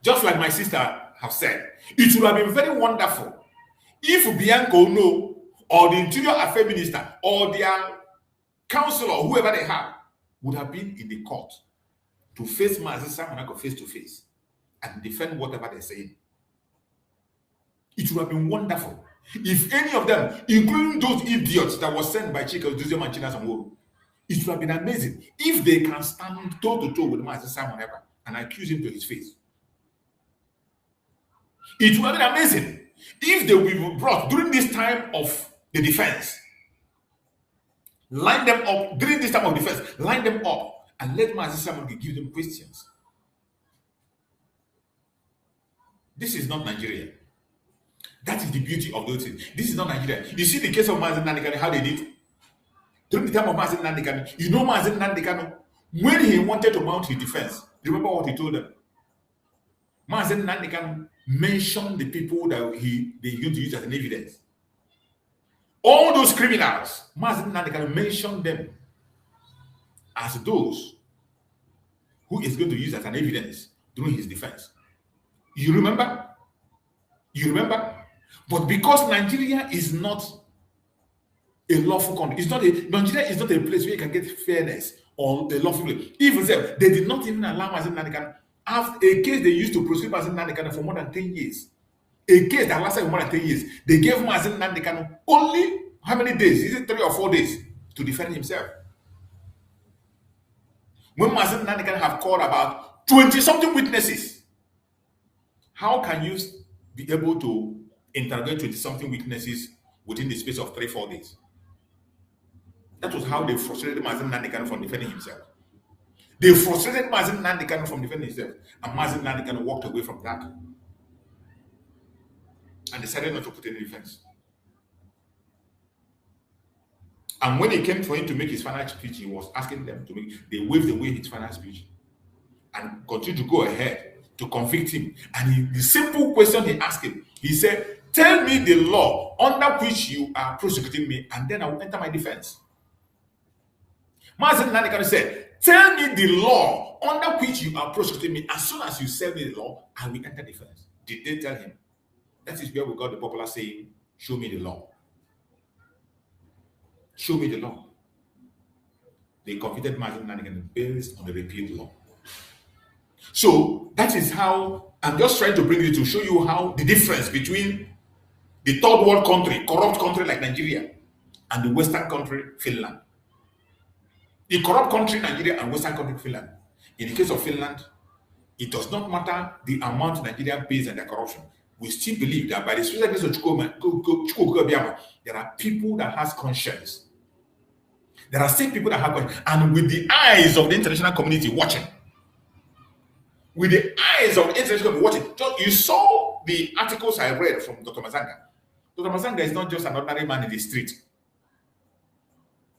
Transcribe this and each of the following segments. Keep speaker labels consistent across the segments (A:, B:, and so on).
A: Just like my sister have said, it would have been very wonderful if Bianco no or the Interior Affairs Minister or their counselor, whoever they have, would have been in the court to face Mazi Simon Ekpa face to face and defend whatever they're saying. It would have been wonderful if any of them, including those idiots that was sent by Chuks, and Chinas, it would have been amazing if they can stand toe to toe with Mazi Simon Ekpa and accuse him to his face. It would have been amazing if they were brought during this time of the defense. Line them up during this time of defense. Line them up and let Mazi Simon give them questions. This is not Nigeria. That is the beauty of those things. This is not Nigeria. You see the case of Mazi Nandekano, how they did during the time of Mazi Nandekano. You know Mazi Nandekano, when he wanted to mount his defense, remember what he told them? Mazi Nandekano mentioned the people that they used to use as an evidence. All those criminals, Mazi Nandekano mentioned them as those who is going to use as an evidence during his defense. You remember? You remember? But because Nigeria is not a lawful country, Nigeria is not a place where you can get fairness or a lawful place. Even so, they did not even allow Mazi Nandekano. After a case they used to prosecute Mazi Nandekano for more than 10 years. A case that lasted more than 10 years. They gave Mazi Nandekano only how many days? Is it 3 or 4 days to defend himself? When Mazi Nandekano have called about 20-something witnesses, how can you be able to interrogate 20-something witnesses within the space of 3-4 days? That was how they frustrated Mazi Nandekano from defending himself. They frustrated Mazi Nandekano from defending himself, and Mazi Nandekano walked away from that and decided not to put any defense. And when it came for him to make his final speech, he was asking them to make, they waved away his final speech and continued to go ahead to convict him. And the simple question he asked him, he said, tell me the law under which you are prosecuting me, and then I will enter my defense. Mazi Nandekano said, tell me the law under which you are prosecuting me. As soon as you tell me the law, I will enter defense. Did they tell him? That is where we got the popular saying, show me the law. Show me the law. They convicted Mazi Nandekano based on the repealed law. So that is how I'm just trying to bring you to show you how the difference between the third world country, corrupt country like Nigeria, and the Western country, Finland. The corrupt country, Nigeria, and Western country, Finland. In the case of Finland, it does not matter the amount Nigeria pays and their corruption. We still believe that by the special grace of Chuks, there are people that has conscience. There are still people that have conscience. And with the eyes of the international community watching, with the eyes of the international community watching, you saw the articles I read from Dr. Mazanga. Dr. Mazanga is not just an ordinary man in the street.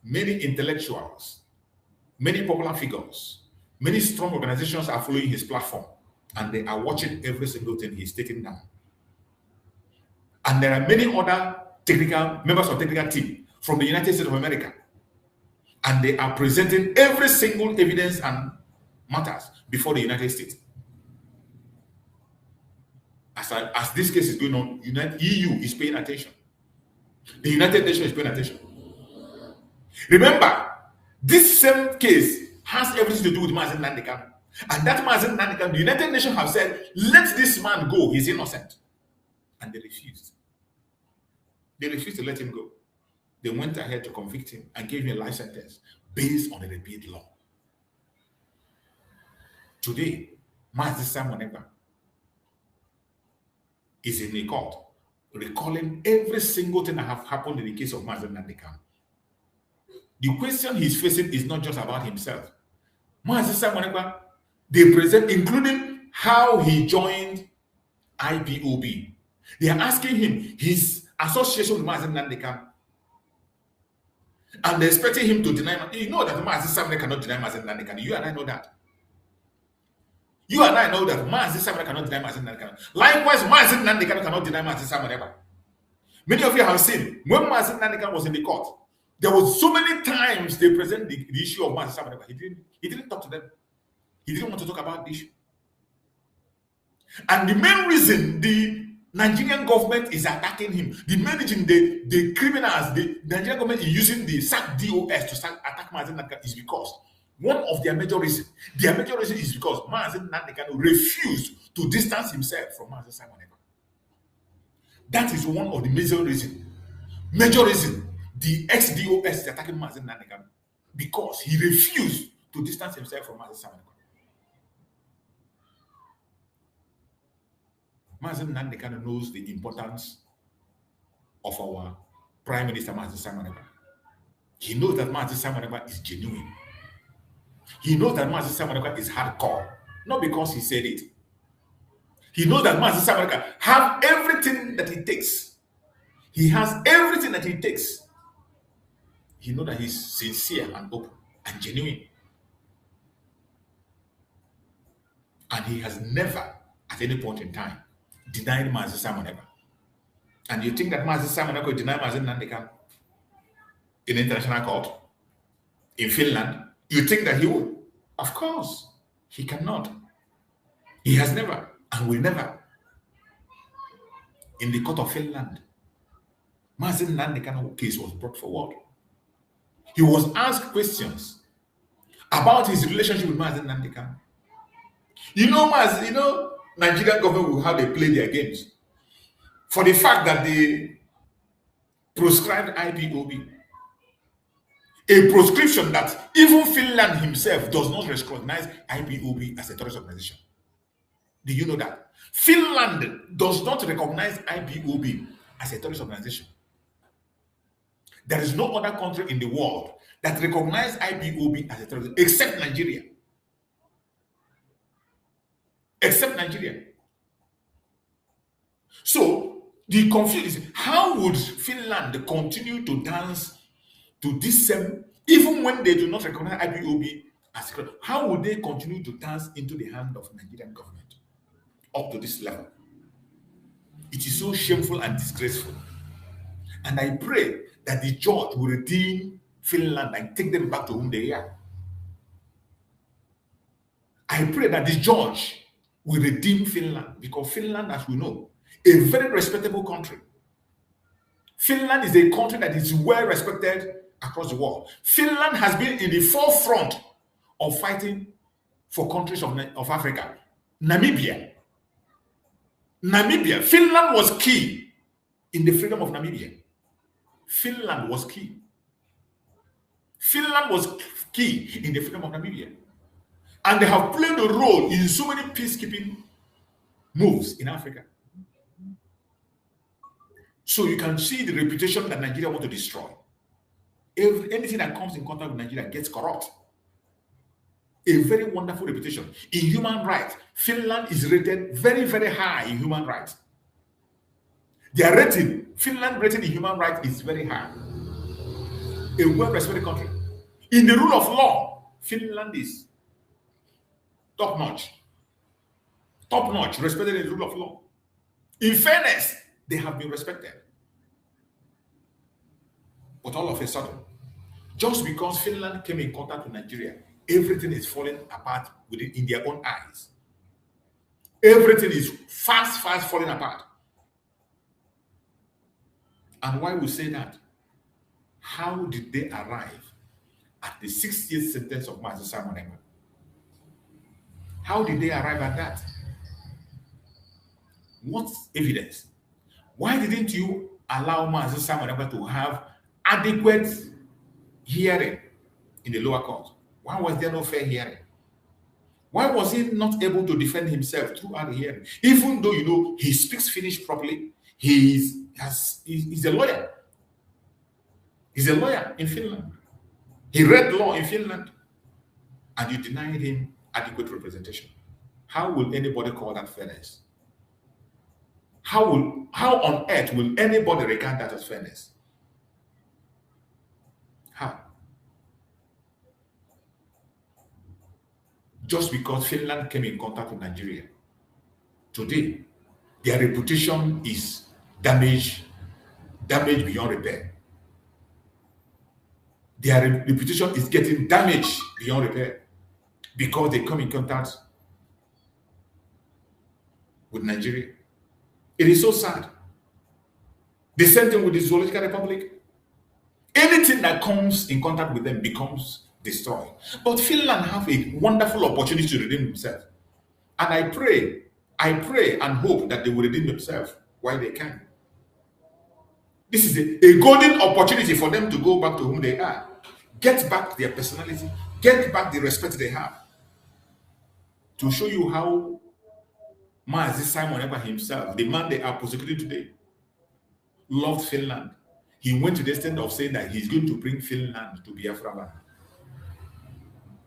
A: Many intellectuals, many popular figures, many strong organizations are following his platform, and they are watching every single thing he's taking down. And there are many other members of technical team from the United States of America, and they are presenting every single evidence and matters before the United States. As this case is going on, EU is paying attention. The United Nations is paying attention. Remember, this same case has everything to do with Mazi Nandekano. And that Mazi Nandekano, the United Nations have said, let this man go, he's innocent. And they refused. They refused to let him go. They went ahead to convict him and gave him a life sentence based on a repealed law. Today, Mazi Simon Ekpa is in the court recalling every single thing that have happened in the case of Mazi Nandekano. The question he's facing is not just about himself. Mazi Simon Ekpa, they present, including how he joined IPOB. They are asking him his association with Mazi Nandekano. And they're expecting him to deny. You know that Mazi Simon cannot deny Mazi Nandekano. You and I know that. You and I know that Mazi Simon cannot deny Mazi Nandekano. Likewise, Mazi Nandekano cannot deny Mazi Simon Ekpa. Many of you have seen when Mazi Nandekano was in the court, there was so many times they present the issue of Mazi Simon Ekpa. He didn't talk to them. He didn't want to talk about the issue. And the main reason the Nigerian government is attacking him, the main reason the criminals, the Nigerian government is using the SAC DOS to attack Mazen Nandekano is because one of their major reasons is because Mazen Nandekano refused to distance himself from Mazen Simon Ekpa. That is one of the major reasons. The ex-DOS is attacking Mazen Nandekano because he refused to distance himself from Mazen Simon Ekpa. Mazen Nandekano knows the importance of our Prime Minister Mazen Simon Ekpa. He knows that Mazen Simon Ekpa is genuine. He knows that Mazen Simon Ekpa is hardcore, not because he said it. He knows that Mazen Simon Ekpa has everything that he takes. He has everything that he takes. He knows that he's sincere and open and genuine. And he has never, at any point in time, denied Mazen Simon Ekpa. And you think that Mazen Simon Ekpa will deny Mazen Nandekano in international court in Finland? You think that he will? Of course, he cannot. He has never and will never. In the court of Finland, Mazen Nandekano case was brought forward. He was asked questions about his relationship with Mazen Nandekano. Nigerian government will how they play their games. For the fact that they proscribed IPOB, a proscription that even Finland himself does not recognize IPOB as a terrorist organization. Do you know that? Finland does not recognize IPOB as a terrorist organization. There is no other country in the world that recognizes IPOB as a terrorist except Nigeria. Except Nigeria. So the confusion is, how would Finland continue to dance to this same, even when they do not recognize IPOB as a, how would they continue to dance into the hand of Nigerian government up to this level? It is so shameful and disgraceful. And I pray that the judge will redeem Finland and take them back to whom they are. I pray that the judge will redeem Finland, because Finland, as we know, a very respectable country. Finland is a country that is well respected across the world. Finland has been in the forefront of fighting for countries of Africa. Namibia. Finland was key in the freedom of Namibia. Finland was key. Finland was key in the freedom of Namibia. And they have played a role in so many peacekeeping moves in Africa. So you can see the reputation that Nigeria wants to destroy. Anything that comes in contact with Nigeria gets corrupt. A very wonderful reputation. In human rights, Finland is rated very, very high in human rights. Their rating, Finland rating in human rights is very high. A well-respected country. In the rule of law, Finland is top-notch. Top-notch, respected in the rule of law. In fairness, they have been respected. But all of a sudden, just because Finland came in contact with Nigeria, everything is falling apart in their own eyes. Everything is fast falling apart. And why we say that? How did they arrive at the 6-year sentence of Mazen Simon Ekpa? How did they arrive at that? What's evidence? Why didn't you allow Mazen Simon Ekpa to have adequate hearing in the lower court? Why was there no fair hearing? Why was he not able to defend himself throughout the hearing? Even though he speaks Finnish properly, he's a lawyer. He's a lawyer in Finland. He read law in Finland, and you denied him adequate representation. How will anybody call that fairness? How on earth will anybody regard that as fairness? How? Just because Finland came in contact with Nigeria. Today, their reputation is damaged beyond repair. Their reputation is getting damaged beyond repair because they come in contact with Nigeria. It is so sad. The same thing with the Zoological Republic. Anything that comes in contact with them becomes destroyed. But Finland have a wonderful opportunity to redeem themselves. And I pray and hope that they will redeem themselves while they can. This is a golden opportunity for them to go back to whom they are. Get back their personality, get back the respect they have. To show you how Simon Ekpa himself, the man they are prosecuting today, loved Finland. He went to the extent of saying that he's going to bring Finland to Biafra land.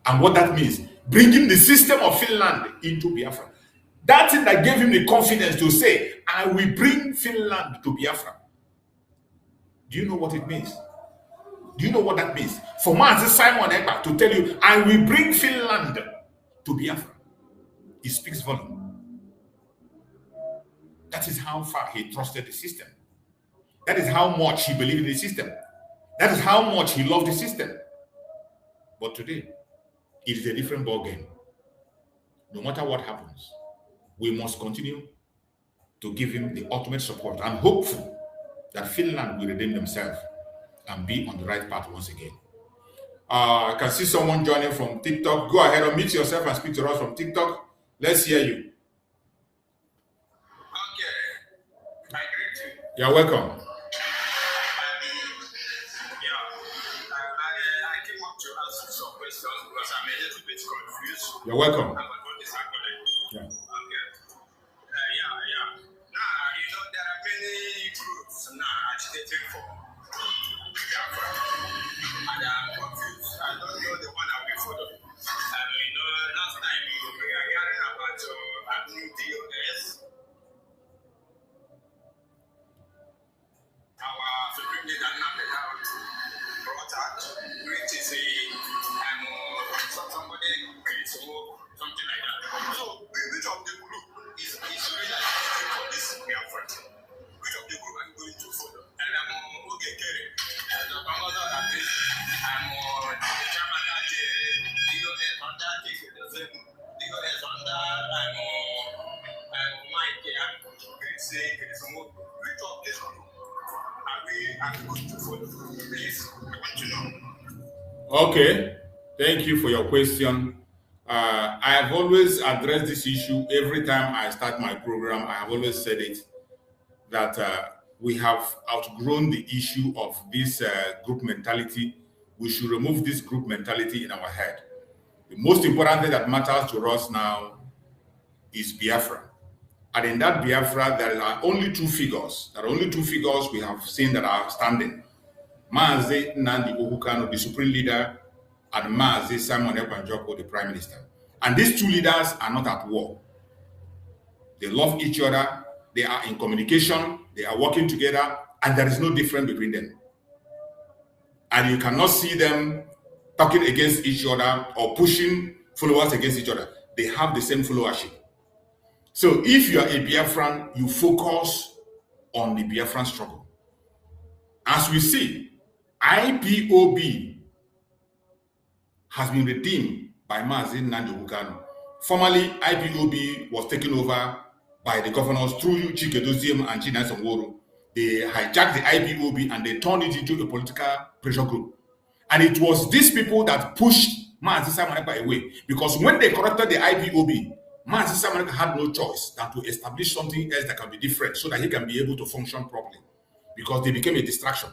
A: And what that means, bringing the system of Finland into Biafra. That thing that gave him the confidence to say, I will bring Finland to Biafra. Do you know what it means? Do you know what that means? For Simon Ekpa to tell you, I will bring Finland to Biafra. It speaks volume. That is how far he trusted the system. That is how much he believed in the system. That is how much he loved the system. But today, it is a different ballgame. No matter what happens, we must continue to give him the ultimate support. I'm hopeful that Finland will redeem themselves and be on the right path once again. I can see someone joining from TikTok. Go ahead, unmute yourself and speak to us from TikTok. Let's hear you.
B: Okay, I greet you.
A: You're welcome.
B: I came up to ask some questions because I'm a little bit confused.
A: You're welcome.
B: About what is happening.
A: Yeah.
B: Okay. Now, there are many groups now agitating for Biafra. And I'm confused. I don't know the one I'll be following. Last time we were hearing about new DOS. Our Supreme Leader brought out, which is somebody something like that. So, which of the group is really agitating for this Biafra? Which of the group are you going to follow? And I'm okay, Kerry. As a promoter of this, I'm chairman of the DOS on that, DOS on that, I'm Mike, which of this group are we going to follow? Please, I want to know.
A: Okay, thank you for your question. I have always addressed this issue every time I start my program. I have always said it, that we have outgrown the issue of this group mentality. We should remove this group mentality in our head. The most important thing that matters to us now is Biafra. And in that Biafra, there are only two figures. There are only two figures we have seen that are standing. Mazi Nnamdi Kanu, the supreme leader, and Mazi Simon Ekpa, the prime minister. And these two leaders are not at war. They love each other. They are in communication. They are working together. And there is no difference between them. And you cannot see them talking against each other or pushing followers against each other. They have the same followership. So if you are a Biafran, you focus on the Biafran struggle. As we see, IPOB has been redeemed by Mazi Nnamdi Kanu. Formerly, IPOB was taken over by the governors through Chike Doziem and Chinasa Nworo. They hijacked the IPOB and they turned it into a political pressure group. And it was these people that pushed Mazi Simon Ekpa away. Because when they corrected the IPOB, Mazi Simon Ekpa had no choice than to establish something else that can be different so that he can be able to function properly. Because they became a distraction.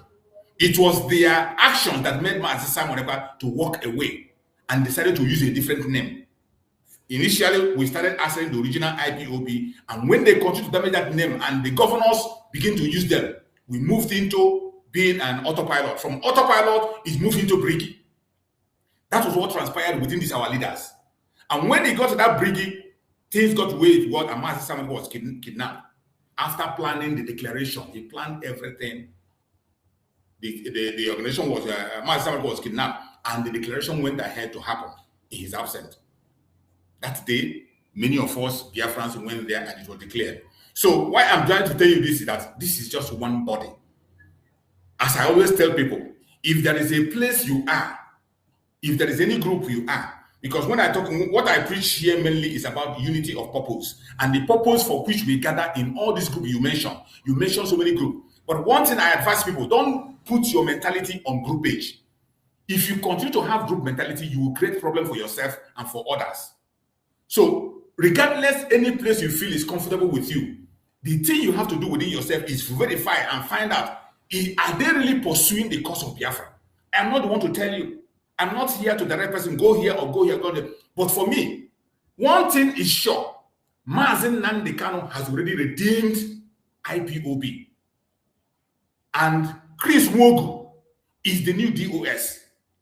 A: It was their action that made Mazi Simon Ekpa to walk away and decided to use a different name. Initially, we started answering the original IPOB, and when they continued to damage that name and the governors begin to use them, we moved into being an autopilot. From autopilot, it moved into Briggy. That was what transpired within these our leaders. And when they got to that Briggy, things got way what Mazi Simon was kidnapped. After planning the declaration, he planned everything. The organization was, Mazi Simon was kidnapped, and the declaration went ahead to happen in his absence. That day, many of us Biafrans went there and it was declared. So why I'm trying to tell you this is that this is just one body. As I always tell people, if there is a place you are, if there is any group you are, Because when I talk, what I preach here mainly is about unity of purpose and the purpose for which we gather in all these groups you mentioned. You mentioned so many groups. But one thing I advise people, don't put your mentality on group page. If you continue to have group mentality, you will create problem for yourself and for others. So regardless any place you feel is comfortable with you, the thing you have to do within yourself is verify and find out, are they really pursuing the cause of Biafra? I'm not the one to tell you. I'm not here to direct person, go here or go here, go there. But for me, one thing is sure, Mazen Nnamdi Kanu has already redeemed IPOB. And Chris Wogu is the new DOS,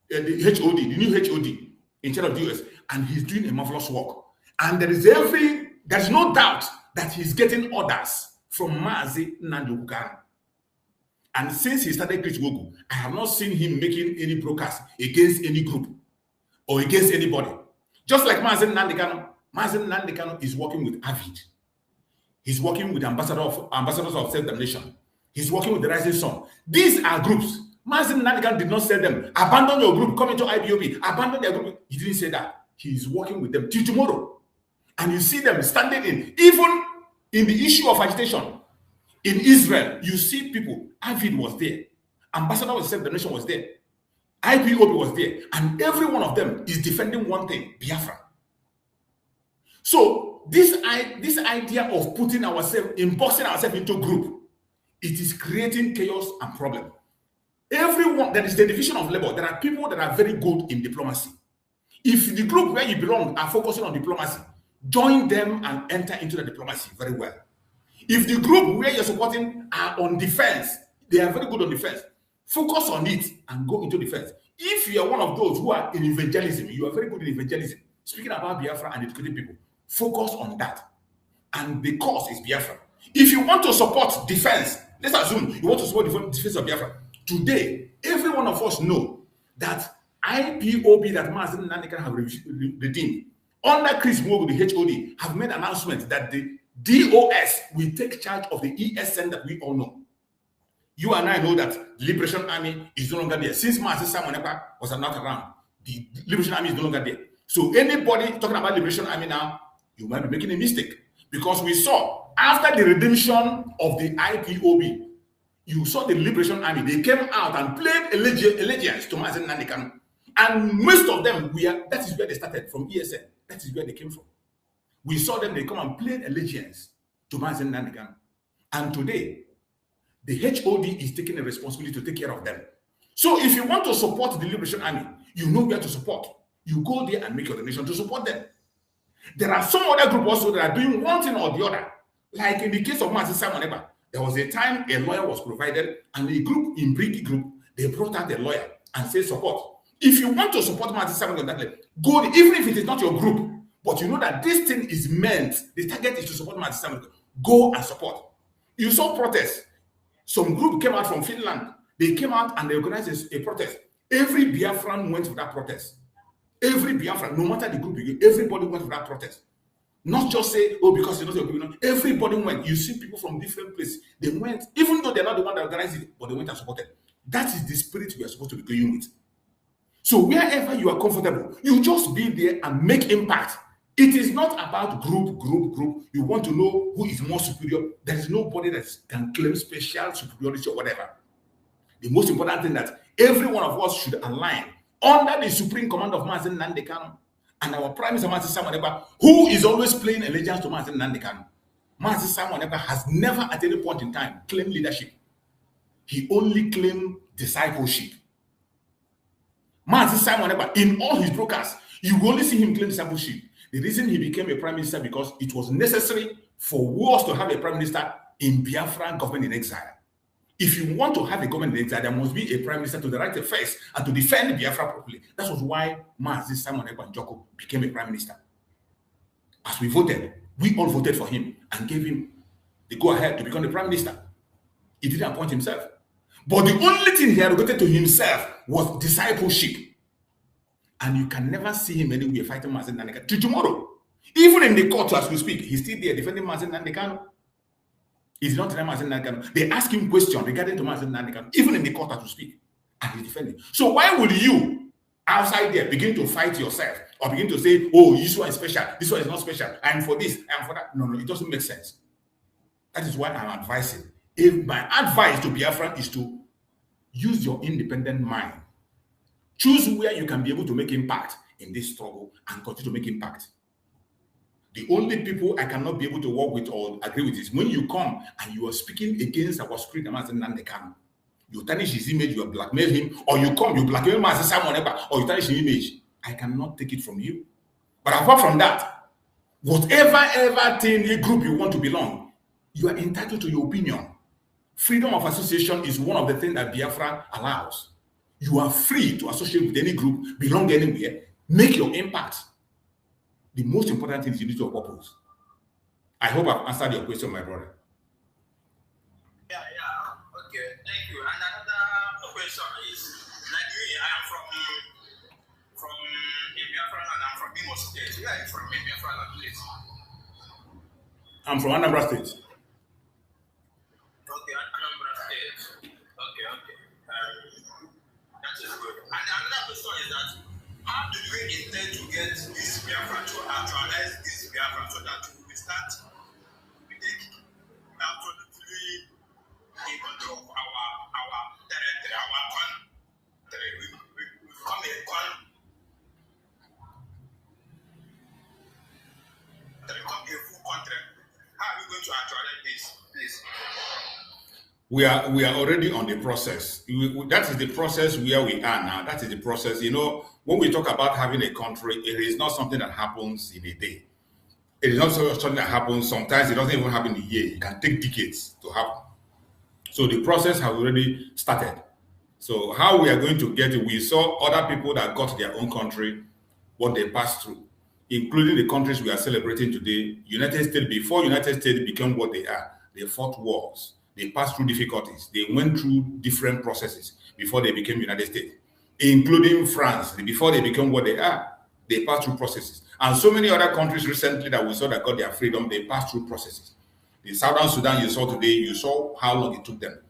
A: the HOD, the new HOD in charge of DOS, and he's doing a marvelous work. And there's no doubt that he's getting orders from Mazi Nnamdi Kanu. And since he started Chris Wogu, I have not seen him making any broadcast against any group or against anybody. Just like Mazen Nnamdi Kanu is working with Avid. He's working with ambassadors of self-determination. He's working with the Rising Sun. These are groups. Mazen Nnamdi Kanu did not say them, abandon your group, come into IPOB, abandon their group. He didn't say that. He's working with them till tomorrow. And you see them standing even in the issue of agitation. In Israel, you see people, Avid was there, Ambassador of Self-Determination was there, IPOB was there, and every one of them is defending one thing, Biafra. So this idea of putting ourselves, boxing ourselves into a group, it is creating chaos and problem. Everyone, there is the division of labor. There are people that are very good in diplomacy. If the group where you belong are focusing on diplomacy, join them and enter into the diplomacy very well. If the group where you're supporting are on defense, they are very good on defense, focus on it and go into defense. If you are one of those who are in evangelism, you are very good in evangelism, speaking about Biafra and educating people, focus on that. And the cause is Biafra. If you want to support defense, let's assume you want to support the defense of Biafra. Today, every one of us know that IPOB that Mazen Nnamdi Kanu have redeemed, under Chris Wogu, the HOD, have made announcements that the DOS will take charge of the ESN that we all know. You and I know that the Liberation Army is no longer there. Since Master Simon Ekpa was not around, the Liberation Army is no longer there. So anybody talking about Liberation Army now, you might be making a mistake. Because we saw, after the redemption of the IPOB, you saw the Liberation Army, they came out and played allegiance to Mazen Nnamdi Kanu. And most of them, that is where they started, from ESN. That is where they came from. We saw them, they come and play allegiance to Mazen Nnamdi Kanu. And today, the HOD is taking a responsibility to take care of them. So if you want to support the Liberation Army, you know where to support. You go there and make your donation to support them. There are some other groups also that are doing one thing or the other. Like in the case of Master Simon Ekpa, there was a time a lawyer was provided, and the group, in Brigi group, they brought out a lawyer and said support. If you want to support Master Simon Ekpa, go, even if it is not your group, but you know that this thing is meant, the target is to support Master Simon Ekpa, go and support. You saw protests. Some group came out from Finland. They came out and they organized a protest. Every Biafran went for that protest. Every Biafran, no matter the group, everybody went for that protest. Not just say, oh, because you're not your group. No. Everybody went. You see people from different places. They went, even though they're not the one that organized it, but they went and supported. That is the spirit we are supposed to be going with. So wherever you are comfortable, you just be there and make impact. It is not about group. You want to know who is more superior. There is nobody that can claim special superiority or whatever. The most important thing that every one of us should align under the supreme command of Mazen Nnamdi Kanu and our Prime Minister Mazi Simon Ekpa, who is always playing allegiance to Mazen Nnamdi Kanu. Mazi Simon Ekpa has never at any point in time claimed leadership. He only claimed discipleship. Mazi Simon Ekpa, in all his broadcasts, you will only see him claim discipleship. The reason he became a prime minister because it was necessary for us to have a prime minister in Biafran government in exile. If you want to have a government in exile, there must be a prime minister to direct the face and to defend Biafra properly. That was why Mazi Simon Ekpa Njoko became a prime minister. As we voted, we all voted for him and gave him the go-ahead to become the prime minister. He didn't appoint himself. But the only thing he arrogated to himself was discipleship. And you can never see him anywhere fighting Mazen Nnamdi Kanu till tomorrow. Even in the court as we speak, he's still there defending Mazen Nnamdi Kanu. He's not defending Mazen Nnamdi Kanu. They ask him questions regarding to Mazen Nnamdi Kanu, even in the court as we speak, and he's defending. So why would you, outside there, begin to fight yourself or begin to say, oh, this one is special, this one is not special, I'm for this, I'm for that. No, it doesn't make sense. That is why I'm advising. If my advice to Biafran is to use your independent mind. Choose where you can be able to make impact in this struggle and continue to make impact. The only people I cannot be able to work with or agree with is when you come and you are speaking against our spirit, you tarnish his image, you blackmail him, or you come, you blackmail Simon Ekpa, or you tarnish his image. I cannot take it from you. But apart from that, whatever thing, group you want to belong, you are entitled to your opinion. Freedom of association is one of the things that Biafra allows. You are free to associate with any group, belong anywhere, make your impact. The most important thing is you need your purpose. I hope I've answered your question, my brother.
B: Yeah. Okay, thank you. And another question is, like me, I am from Biafra and I'm from Imo State. Where are you from Biafra, please?
A: I'm from Anambra State.
B: Okay, Anambra State. Okay. That is good. And another question is that, how do we intend to get this Biafra to actualize this Biafra so that we start absolutely in control of our territory, our country? We become a full country. How are we going to actualize this, please?
A: We are already on the process. That is the process where we are now. That is the process. When we talk about having a country, it is not something that happens in a day. It is not something that happens. Sometimes it doesn't even happen in a year. It can take decades to happen. So the process has already started. So how we are going to get it, we saw other people that got their own country, what they passed through, including the countries we are celebrating today. United States, before United States became what they are, they fought wars. They passed through difficulties. They went through different processes before they became United States, including France. Before they became what they are, they passed through processes. And so many other countries recently that we saw that got their freedom, they passed through processes. The Southern Sudan you saw today, you saw how long it took them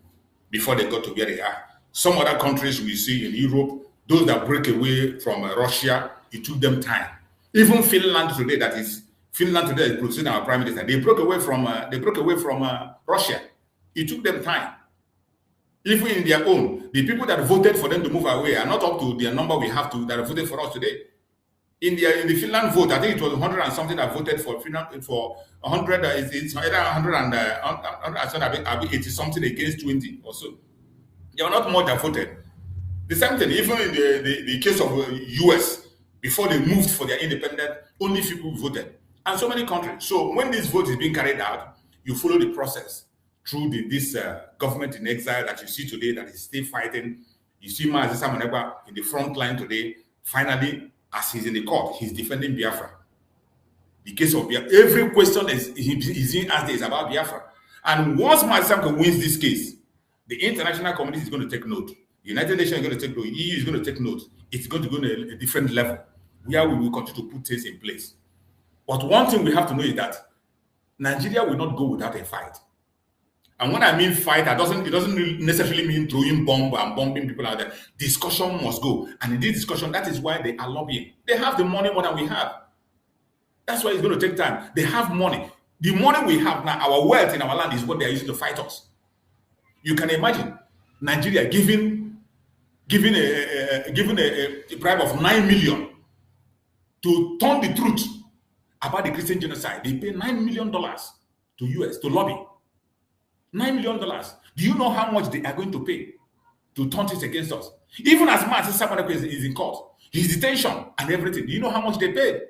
A: before they got to where they are. Some other countries we see in Europe, those that break away from Russia, it took them time. Even Finland today, is producing our prime minister. They broke away from Russia. It took them time. Even in their own, the people that voted for them to move away are not up to the number we have that voted for us today. In the Finland vote, I think it was 100 and something that voted for Finland for 100. It's either 100 and 80 something against 20 or so. There were not more that voted. The same thing, even in the case of US, before they moved for their independence, only few people voted, and so many countries. So when this vote is being carried out, you follow the process through this government in exile that you see today that is still fighting. You see Simon Ekpa in the front line today. Finally, as he's in the court, he's defending Biafra. The case of Biafra, every question is being asked is about Biafra. And once Simon wins this case, the international community is going to take note. The United Nations is going to take note. The EU is going to take note. It's going to go to a different level where we will continue to put things in place. But one thing we have to know is that Nigeria will not go without a fight. And when I mean fight, it doesn't necessarily mean throwing bomb and bombing people out there. Discussion must go. And in this discussion, that is why they are lobbying. They have the money more than we have. That's why it's going to take time. They have money. The money we have now, our wealth in our land is what they are using to fight us. You can imagine Nigeria giving a bribe of 9 million to turn the truth about the Christian genocide. They pay $9 million to US to lobby. $9 million. Do you know how much they are going to pay to turn this against us? Even as much as Simon Ekpa is in court, his detention and everything, do you know how much they paid?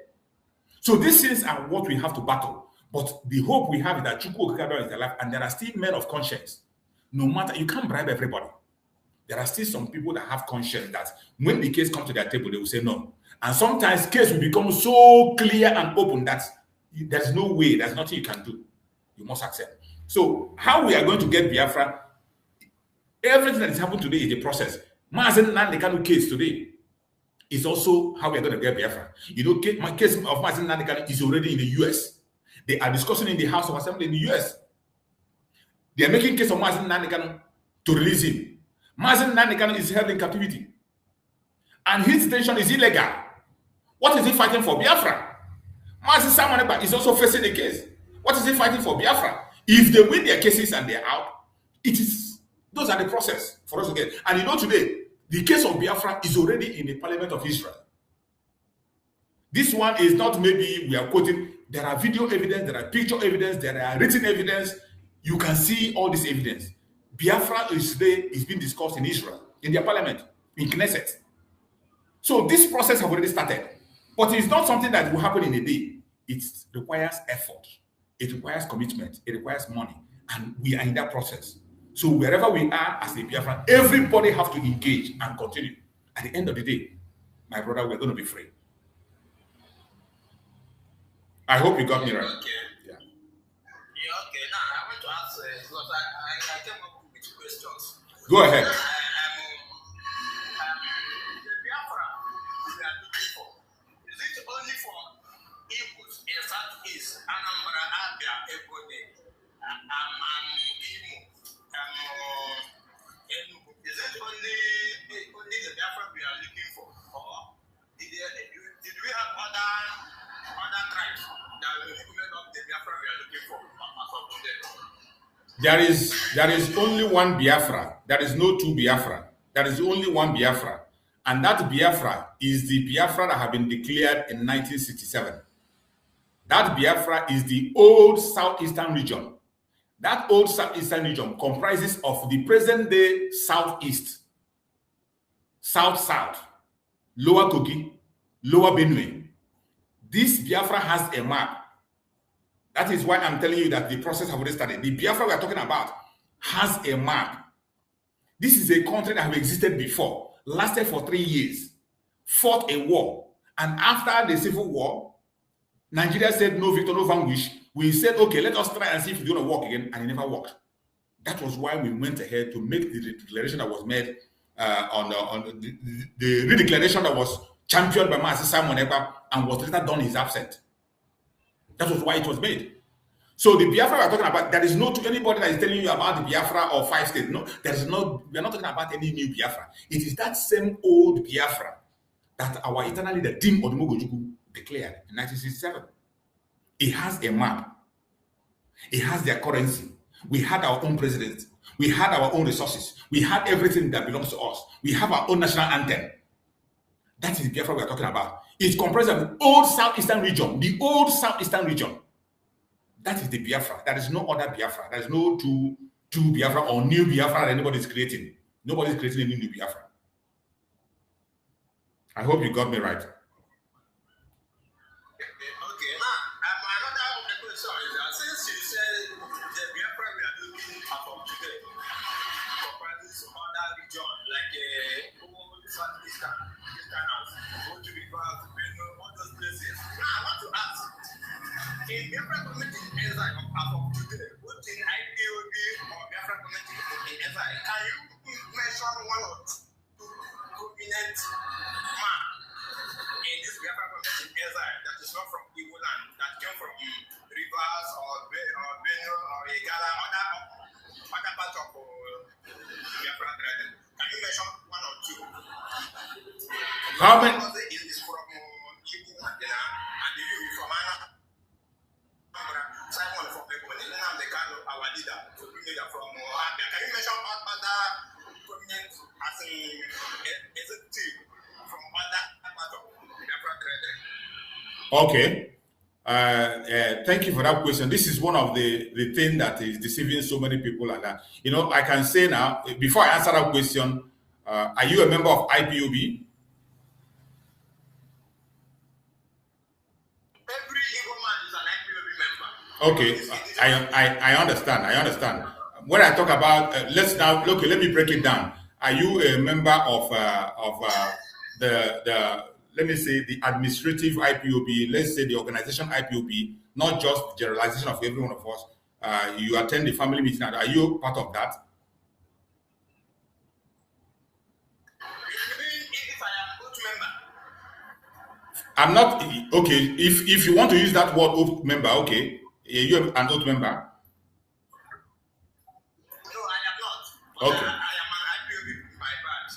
A: So these things are what we have to battle. But the hope we have is that Chuks is alive, and there are still men of conscience. No matter, you can't bribe everybody. There are still some people that have conscience that when the case comes to their table, they will say no. And sometimes case will become so clear and open that there's no way, there's nothing you can do. You must accept. So how we are going to get Biafra, everything that is happening today is a process. Mazen Nandekanu case today is also how we are going to get Biafra. You know, my case of Mazen Nandekanu is already in the US. They are discussing in the House of Assembly in the US. They are making case of Mazen Nandekanu to release him. Mazen Nandekanu is held in captivity. And his detention is illegal. What is he fighting for? Biafra. Mazi Simon Ekpa is also facing a case. What is he fighting for? Biafra. If they win their cases and they're out, those are the process for us to get. And you know, today, the case of Biafra is already in the Parliament of Israel. This one is not maybe we are quoting. There are video evidence, there are picture evidence, there are written evidence. You can see all this evidence. Biafra is being discussed in Israel, in their parliament, in Knesset. So this process has already started. But it's not something that will happen in a day. It requires effort. It requires commitment. It requires money. And we are in that process. So wherever we are as a Biafran, everybody has to engage and continue. At the end of the day, my brother, we're going to be free. I hope you got me right.
B: Okay.
A: Yeah.
B: Okay. Now I want to ask because I came up with questions.
A: Go ahead.
B: The Biafra we are looking for, is it only for Igbos in Southeast, Anambra, Abia, Ebonyi, Imo, Enugu? Is it only the Biafra we are looking for? Or did we have other tribes that will implement of the Biafra we are looking for as of today?
A: There is only one Biafra. There is no two Biafra. There is only one Biafra. And that Biafra is the Biafra that have been declared in 1967. That Biafra is the old southeastern region. That old southeastern region comprises of the present-day southeast, south-south, lower Kogi, lower Benue. This Biafra has a map. That is why I'm telling you that the process has already started. The Biafra we are talking about has a map. This is a country that have existed before, lasted for 3 years, fought a war. And after the civil war, Nigeria said, no victor, no vanquish. We said, okay, let us try and see if it's going to work again. And it never worked. That was why we went ahead to make the declaration that was made on the redeclaration that was championed by Master Simon Ekpa and was later done in his absence. That was why it was made. So the Biafra we are talking about, there is no to anybody that is telling you about the Biafra or 5 states. No, there is no, we are not talking about any new Biafra. It is that same old Biafra that our eternal leader, Tim Odumogojuku, declared in 1967. It has a map. It has their currency. We had our own president. We had our own resources. We had everything that belongs to us. We have our own national anthem. That is Biafra we are talking about. It comprises of the old southeastern region. The old southeastern region. That is the Biafra. There is no other Biafra. There is no two Biafra or new Biafra that anybody is creating. Nobody is creating any new Biafra. I hope you got me right.
B: Okay, now another question is that since you said the Biafra we are looking at from today comprises other region like old Southeastern, old Rivers, all those places. Now I want to ask, in Biafra community in Ezra as of today, what in IPOB or Biafra community in Ezra, can you mention one or two prominent man in this Biafra community in Ezra that is not from Igbo land, that came from Rivers or Benue or Igala, other parts of Biafra tradition? Can you mention one or two?
A: How many?
B: Is from Igbo and you from Anna. Simon from Ekpa'S, our leader, from Abia. Can you mention other prominent as a executive from other parts of Biafra tradition?
A: Okay. Thank you for that question. This is one of the things that is deceiving so many people. And you know, I can say now, before I answer that question, are you a member of IPOB?
B: Every Igbo man is an IPOB member.
A: Okay, I understand. I understand. When I talk about, let me break it down. Are you a member of the let me say the administrative IPOB? Let's say the organization IPOB, not just the generalization of every one of us. You attend the family meeting. Are you part of that?
B: If I am oath member.
A: I'm not okay. If you want to use that word oath member, okay. You're an oath member.
B: No, I am not.
A: Okay.
B: I am an IPOB by birth.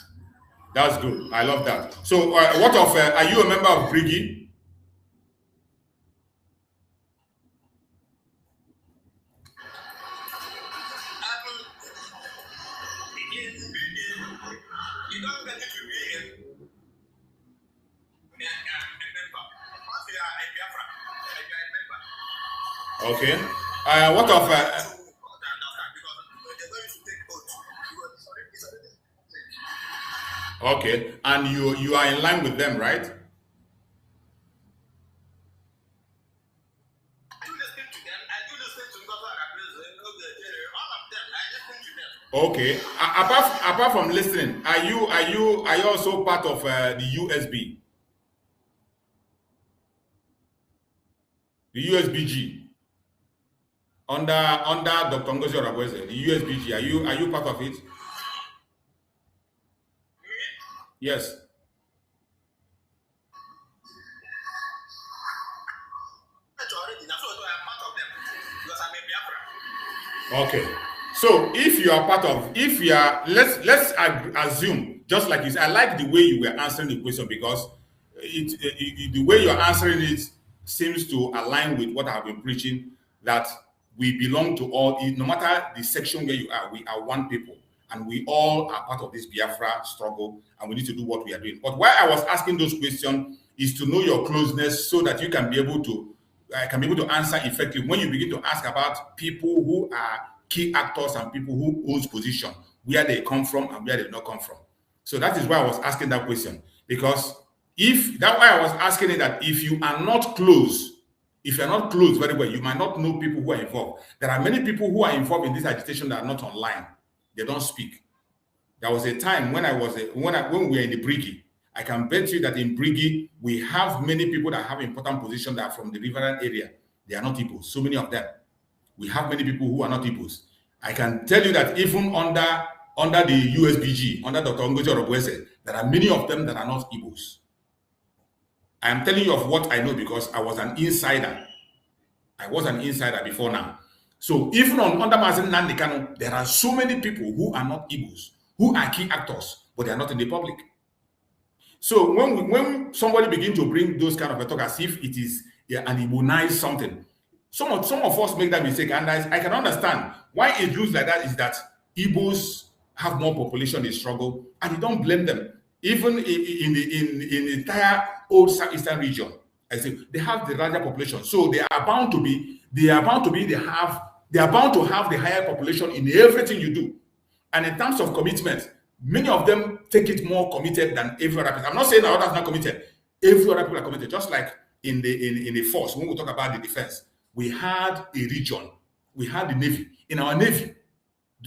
A: That's good. I love that. So, what of, are you a member of Brigi?
B: You don't get it to be a member. Once you are a Biafra, you are a member.
A: Okay. What of, okay, and you are in line with them, right? Okay. Apart from listening, are you also part of the USB, the USBG under Dr. Ngozi Orabweze, the USBG? Are you part of it? Yes. Okay. So if you are part of, if you are, let's assume, just like this. I like the way you were answering the question, because the way you're answering it seems to align with what I've been preaching, that we belong to all, no matter the section where you are, we are one people, and we all are part of this Biafra struggle, and we need to do what we are doing. But why I was asking those questions is to know your closeness, so that you can be able to answer effectively when you begin to ask about people who are key actors and people who hold position, where they come from and where they not come from. So that is why I was asking that question, because why I was asking it, that if you are not close, very well, you might not know people who are involved. There are many people who are involved in this agitation that are not online. They don't speak. There was a time when when we were in the Brigi. I can bet you that in Brigi, we have many people that have important positions that are from the riverine area. They are not Igbos, so many of them. We have many people who are not Igbos. I can tell you that even under the USBG, under Dr. Ngozi Orabweze, there are many of them that are not Igbos. I am telling you of what I know, because I was an insider. I was an insider before now. So even under Mazen Nnamdi Kanu, there are so many people who are not Igbos, who are key actors, but they are not in the public. So when somebody begin to bring those kind of talk as if it is an Igbonized something, some of us make that mistake, and I can understand why it looks like that. Is that Igbos have more population in struggle, and you don't blame them. Even in the entire old southeastern region, I say they have the larger population, so they are bound to have the higher population in everything you do. And in terms of commitment, many of them take it more committed than every other person. I'm not saying that others are not committed. Every other people are committed. Just like in the force, when we talk about the defense, we had a region, we had the Navy. In our Navy,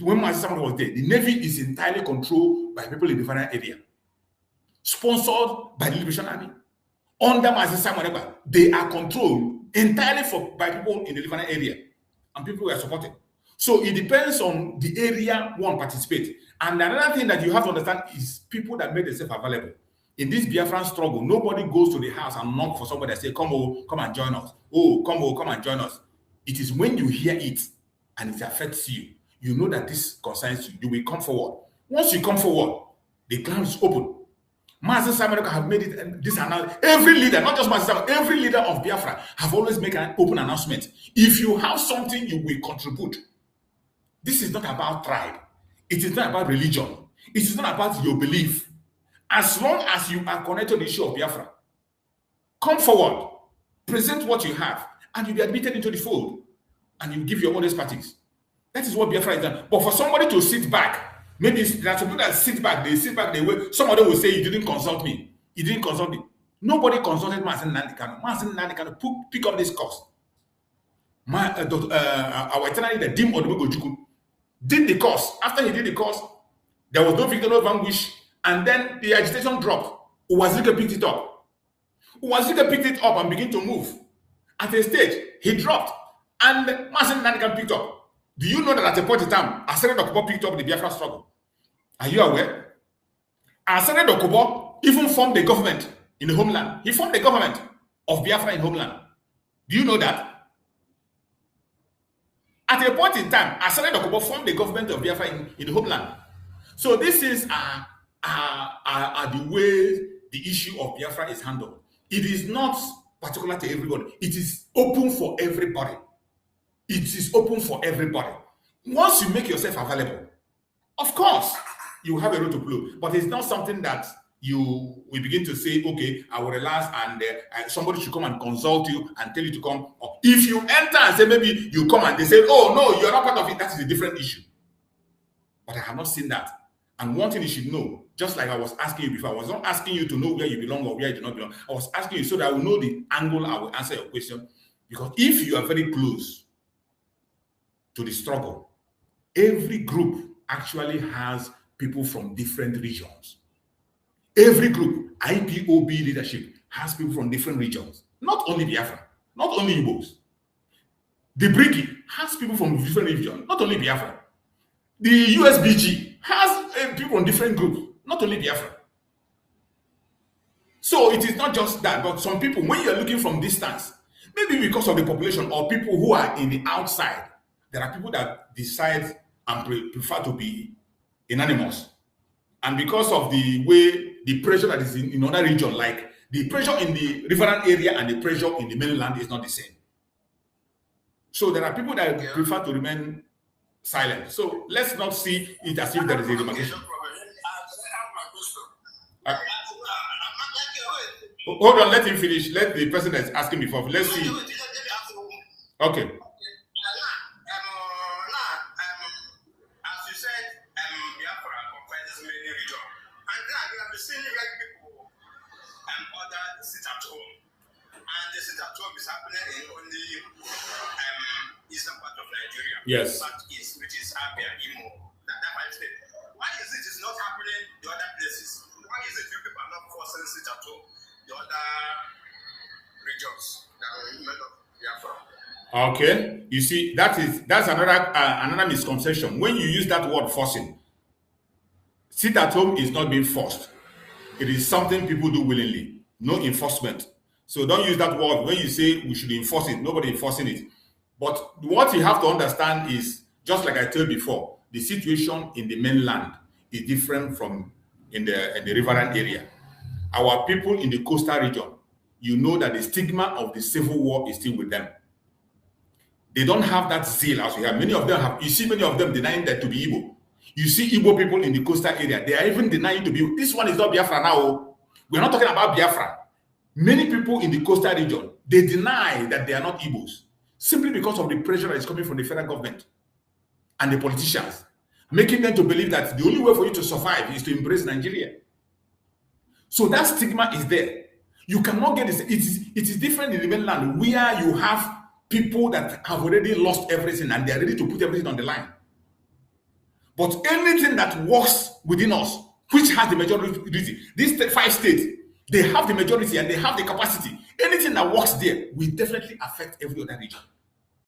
A: when my sister was there, the Navy is entirely controlled by people in the different area, sponsored by the Liberation Army. Under my sister, they are controlled entirely by people in the different area, and people were supported. So it depends on the area one participates. And another thing that you have to understand is people that make themselves available. In this Biafran struggle, nobody goes to the house and knock for somebody and say, come and join us. Oh, come and join us. It is when you hear it and it affects you, you know that this concerns you. You will come forward. Once you come forward, the ground is open. Master Simon Ekpa have made it this announcement. Every leader, not just Master Simon, every leader of Biafra have always made an open announcement. If you have something, you will contribute. This is not about tribe. It is not about religion. It is not about your belief. As long as you are connected to the issue of Biafra, come forward, present what you have, and you'll be admitted into the fold, and you give your own expertise. That is what Biafra is done. But for somebody to sit back, maybe there are some people that sit back, they wait. Some of them will say, you didn't consult me. You didn't consult me. Nobody consulted Mazen Nnamdi Kanu. Mazen Nnamdi Kanu pick up this course. Our itinerary, the Dim Odumegojukwu, did the course. After he did the course, there was no victory, no vanquish, and then the agitation dropped. Uwazirike picked it up. Uwazirike picked it up and began to move. At a stage, he dropped, and Mazen Nnamdi Kanu picked up. Do you know that at a point in time, Asere Dokubo picked up the Biafra struggle? Are you aware? Asere Dokubo even formed the government in the homeland. He formed the government of Biafra in homeland. Do you know that? At a point in time, Asere Dokubo formed the government of Biafra in the homeland. So this is are the way the issue of Biafra is handled. It is not particular to everybody. It is open for everybody. It is open for everybody. Once you make yourself available, of course, you have a role to play. But it's not something that you will begin to say, okay, I will relax and somebody should come and consult you and tell you to come. Or if you enter and say, maybe you come and they say, oh, no, you're not part of it, that is a different issue. But I have not seen that. And one thing you should know, just like I was asking you before, I was not asking you to know where you belong or where you do not belong. I was asking you so that I will know the angle I will answer your question. Because if you are very close to the struggle, every group actually has people from different regions. Every group, IPOB leadership, has people from different regions. Not only Biafra, not only Igbos. The Briggy has people from different regions, not only Biafra. The USBG has people from different groups, not only Biafra. So it is not just that, but some people, when you're looking from distance, maybe because of the population or people who are in the outside, there are people that decide and prefer to be anonymous. And because of the way the pressure that is in other region, like the pressure in the riverine area and the pressure in the mainland is not the same. So there are people that prefer to remain silent. So let's not see it as if there is a demarcation. Hold on, let him finish. Let the person that's asking before. Let's see. Okay.
B: Eastern part of Nigeria.
A: Yes.
B: Southeast, which is Abia, Imo, that part state. Why is it not happening the other places? Why is it you people are not forcing it at all the other regions that are in the middle of Biafra?
A: Okay. You see, that's another misconception. When you use that word forcing, sit at home is not being forced. It is something people do willingly. No enforcement. So don't use that word when you say we should enforce it. Nobody enforcing it. But what you have to understand is, just like I told before, the situation in the mainland is different from in the riverine area. Our people in the coastal region, you know that the stigma of the civil war is still with them. They don't have that zeal as we have. Many of them have. You see many of them denying that to be Igbo. You see Igbo people in the coastal area, they are even denying to be. This one is not Biafra now. We're not talking about Biafra. Many people in the coastal region, they deny that they are not Igbos, simply because of the pressure that is coming from the federal government and the politicians, making them to believe that the only way for you to survive is to embrace Nigeria. So that stigma is there. You cannot get this. It is different in the mainland, where you have people that have already lost everything and they are ready to put everything on the line. But anything that works within us, which has the majority, these 5 states, they have the majority and they have the capacity. Anything that works there will definitely affect every other region.